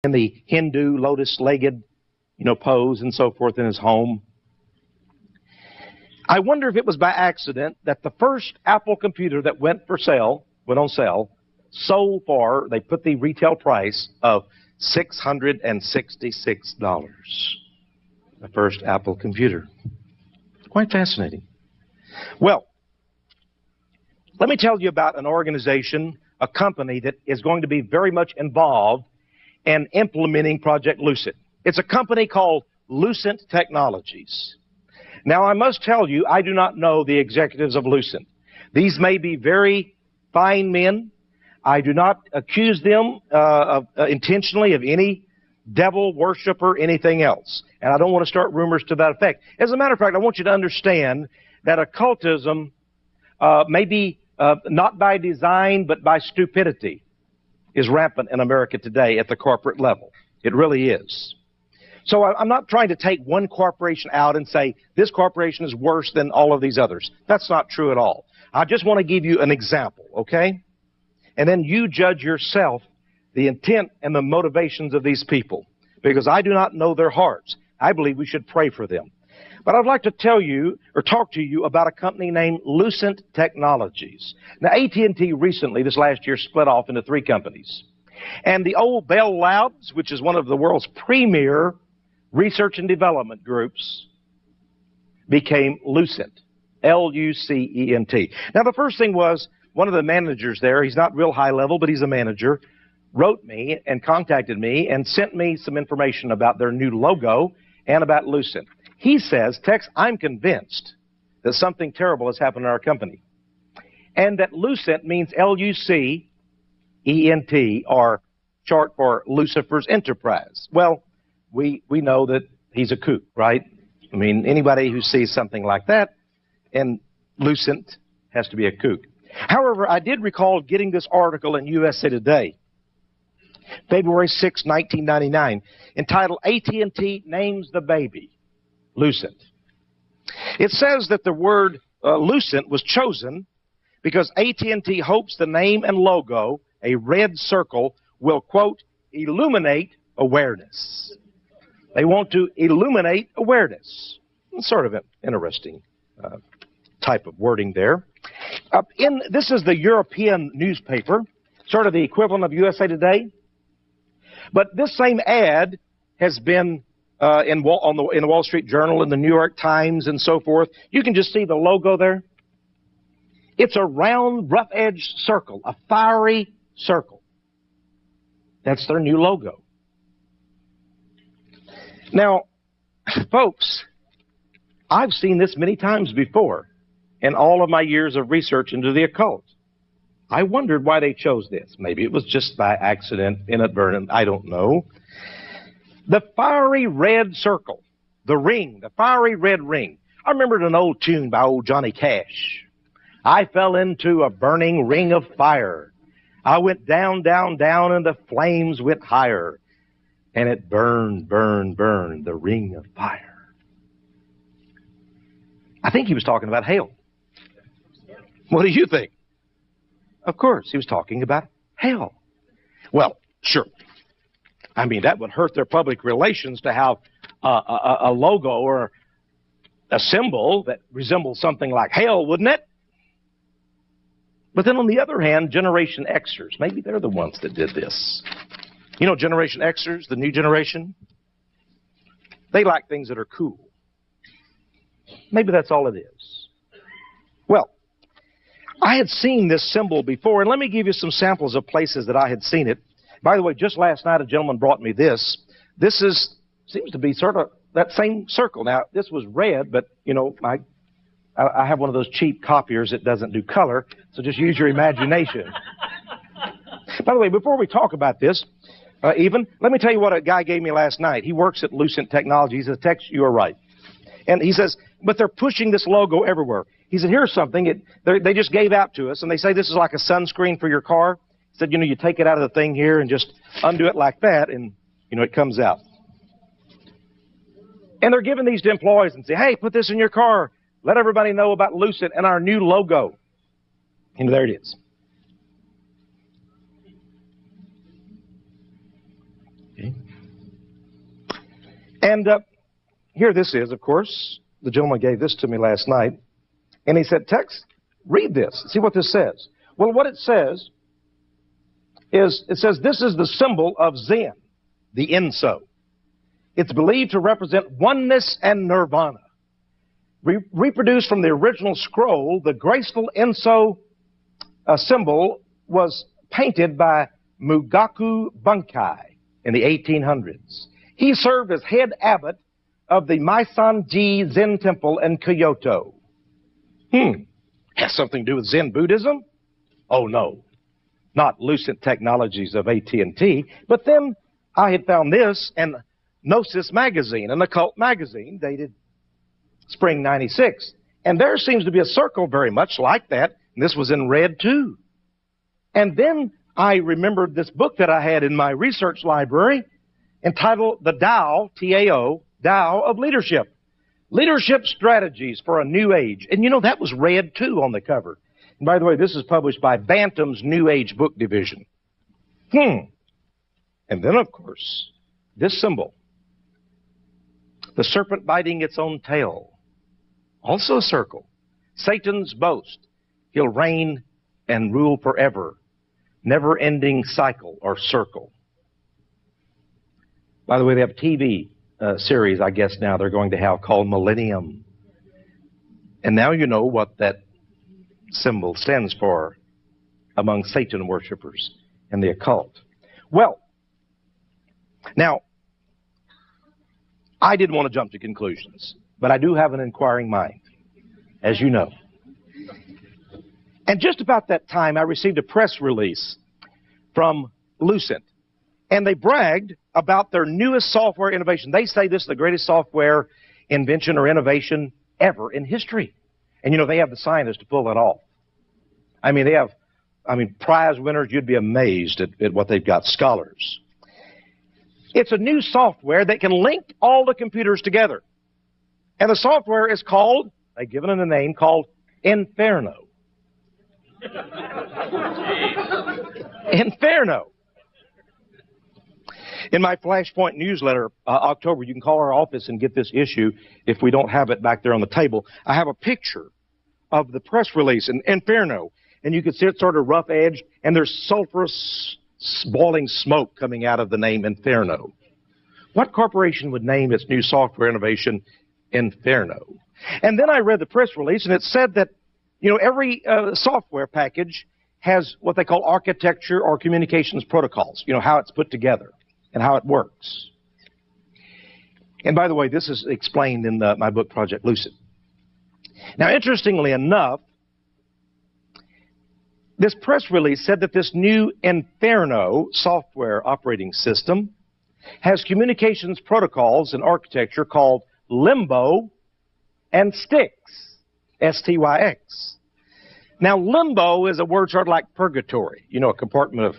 in the Hindu lotus-legged, pose and so forth in his home. I wonder if it was by accident that the first Apple computer that went on sale, sold for, they put the retail price of $666. The first Apple computer. Quite fascinating. Well, let me tell you about an organization, a company that is going to be very much involved in implementing Project Lucid. It's a company called Lucid Technologies. Now, I must tell you, I do not know the executives of Lucid. These may be very fine men. I do not accuse them intentionally of any devil worship or anything else. And I don't want to start rumors to that effect. As a matter of fact, I want you to understand that occultism may be not by design, but by stupidity, is rampant in America today at the corporate level. It really is. So I'm not trying to take one corporation out and say, this corporation is worse than all of these others. That's not true at all. I just want to give you an example, okay? And then you judge yourself the intent and the motivations of these people, because I do not know their hearts. I believe we should pray for them. But I'd like to tell you, or talk to you, about a company named Lucid Technologies. Now, AT&T recently, this last year, split off into 3 companies. And the old Bell Labs, which is one of the world's premier research and development groups, became Lucid. L.U.C.I.D. Now, the first thing was, one of the managers there, he's not real high level, but he's a manager, wrote me and contacted me and sent me some information about their new logo and about Lucid. He says, Texe, I'm convinced that something terrible has happened in our company. And that Lucid means L-U-C-I-D, or short for Lucifer's Enterprise. Well, we know that he's a kook, right? I mean, anybody who sees something like that, and Lucid has to be a kook. However, I did recall getting this article in USA Today, February 6, 1999, entitled, AT&T Names the Baby Lucid. It says that the word Lucid was chosen because AT&T hopes the name and logo, a red circle, will, quote, illuminate awareness. They want to illuminate awareness. It's sort of an interesting type of wording there. This is the European newspaper, sort of the equivalent of USA Today. But this same ad has been in the Wall Street Journal, in the New York Times, and so forth. You can just see the logo there. It's a round, rough-edged circle, a fiery circle. That's their new logo. Now, folks, I've seen this many times before in all of my years of research into the occult. I wondered why they chose this. Maybe it was just by accident, inadvertent, I don't know. The fiery red circle, the ring, the fiery red ring. I remembered an old tune by old Johnny Cash. I fell into a burning ring of fire. I went down, down, down, and the flames went higher. And it burned, burned, burned, the ring of fire. I think he was talking about hell. What do you think? Of course, he was talking about hell. Well, sure. I mean, that would hurt their public relations to have a logo or a symbol that resembles something like hell, wouldn't it? But then on the other hand, Generation Xers, maybe they're the ones that did this. You know, Generation Xers, the new generation, they like things that are cool. Maybe that's all it is. Well, I had seen this symbol before, and let me give you some samples of places that I had seen it. By the way, just last night a gentleman brought me this. This seems to be sort of that same circle. Now, this was red, but, you know, I have one of those cheap copiers that doesn't do color, so just use your imagination. By the way, before we talk about this, let me tell you what a guy gave me last night. He works at Lucid Technology. He says, Texe, you are right. And he says, but they're pushing this logo everywhere. He said, here's something. They just gave out to us, and they say this is like a sunscreen for your car. He said, you know, you take it out of the thing here and just undo it like that, and, you know, it comes out. And they're giving these to employees and say, hey, put this in your car. Let everybody know about Lucid and our new logo. And there it is. Okay. And here this is, of course. The gentleman gave this to me last night. And he said, Texe, read this. See what this says. Well, what it says is, it says this is the symbol of Zen, the Enso. It's believed to represent oneness and nirvana. Reproduced from the original scroll, the graceful Enso symbol was painted by Mugaku Bunkai in the 1800s. He served as head abbot of the Maisanji Zen Temple in Kyoto. Has something to do with Zen Buddhism? Oh, no. Not Lucid Technologies of AT&T. But then I had found this in Gnosis magazine, an occult magazine dated spring 96. And there seems to be a circle very much like that. And this was in red, too. And then I remembered this book that I had in my research library entitled The Tao, T-A-O, Tao of Leadership. Leadership Strategies for a New Age. And you know, that was red, too, on the cover. And by the way, this is published by Bantam's New Age Book Division. And then, of course, this symbol. The serpent biting its own tail. Also a circle. Satan's boast. He'll reign and rule forever. Never-ending cycle or circle. By the way, they have a TV series, I guess now they're going to have called Millennium. And now you know what that symbol stands for among Satan worshipers and the occult. Well, now, I didn't want to jump to conclusions, but I do have an inquiring mind, as you know. And just about that time, I received a press release from Lucid. And they bragged about their newest software innovation. They say this is the greatest software invention or innovation ever in history. And you know, they have the scientists to pull it off. I mean, they have, prize winners, you'd be amazed at what they've got, scholars. It's a new software that can link all the computers together. And the software is called, they've given it a name called Inferno. Inferno. In my Flashpoint newsletter, October, you can call our office and get this issue if we don't have it back there on the table. I have a picture of the press release in Inferno, and you can see it sort of rough-edged, and there's sulfurous, boiling smoke coming out of the name Inferno. What corporation would name its new software innovation Inferno? And then I read the press release, and it said that, you know, every software package has what they call architecture or communications protocols, you know, how it's put together and how it works. And by the way, this is explained in my book, Project Lucid. Now, interestingly enough, this press release said that this new Inferno software operating system has communications protocols and architecture called Limbo and Styx, S-T-Y-X. Now, limbo is a word sort of like purgatory, you know, a compartment of